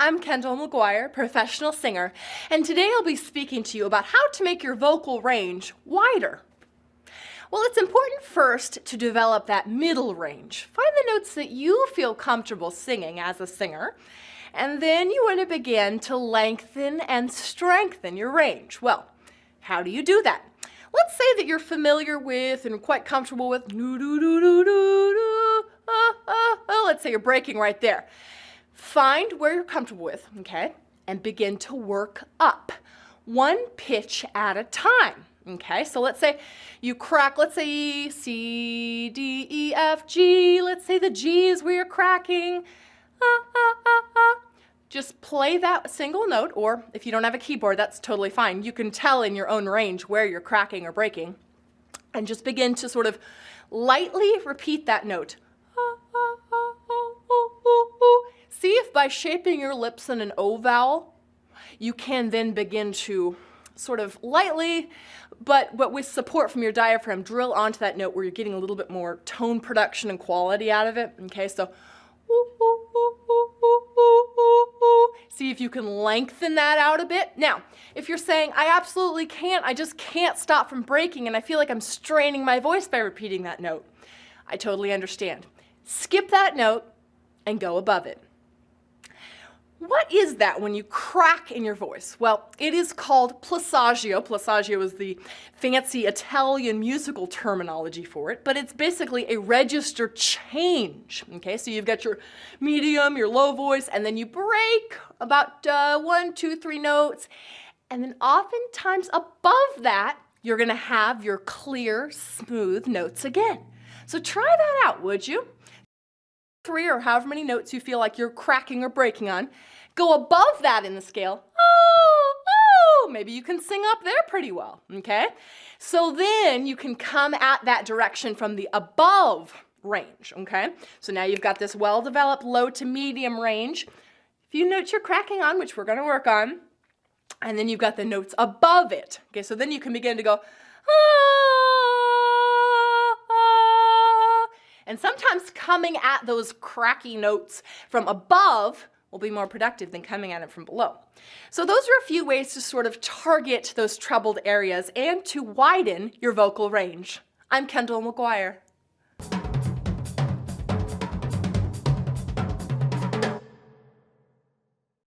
I'm Kendall McGuire, professional singer, and today I'll be speaking to you about how to make your vocal range wider. Well, it's important first to develop that middle range. Find the notes that you feel comfortable singing as a singer, and then you want to begin to lengthen and strengthen your range. Well, how do you do that? Let's say that you're familiar with and quite comfortable with let's say you're breaking right there. Find where you're comfortable with, okay, and begin to work up, one pitch at a time, okay? So let's say you crack, let's say C, D, E, F, G. Let's say the G is where you're cracking. Just play that single note, or if you don't have a keyboard, that's totally fine. You can tell in your own range where you're cracking or breaking, and just begin to sort of lightly repeat that note. See if by shaping your lips in an O vowel, you can then begin to sort of lightly, but with support from your diaphragm, drill onto that note where you're getting a little bit more tone production and quality out of it. Okay, so see if you can lengthen that out a bit. Now, if you're saying, I absolutely can't, I just can't stop from breaking and I feel like I'm straining my voice by repeating that note, I totally understand. Skip that note and go above it. What is that when you crack in your voice? Well, it is called plissaggio. Plissaggio is the fancy Italian musical terminology for it, but it's basically a register change. Okay, so you've got your medium, your low voice, and then you break about 1, 2, 3 notes, and then oftentimes above that, you're going to have your clear, smooth notes again. So try that out, would you? 3 or however many notes you feel like you're cracking or breaking on. Go above that in the scale. Maybe you can sing up there pretty well, okay? So then you can come at that direction from the above range, okay? So now you've got this well-developed low to medium range. A few notes you're cracking on, which we're going to work on, and then you've got the notes above it, okay? So then you can begin to go, and sometimes coming at those cracky notes from above will be more productive than coming at it from below. So those are a few ways to sort of target those troubled areas and to widen your vocal range. I'm Kendall McGuire.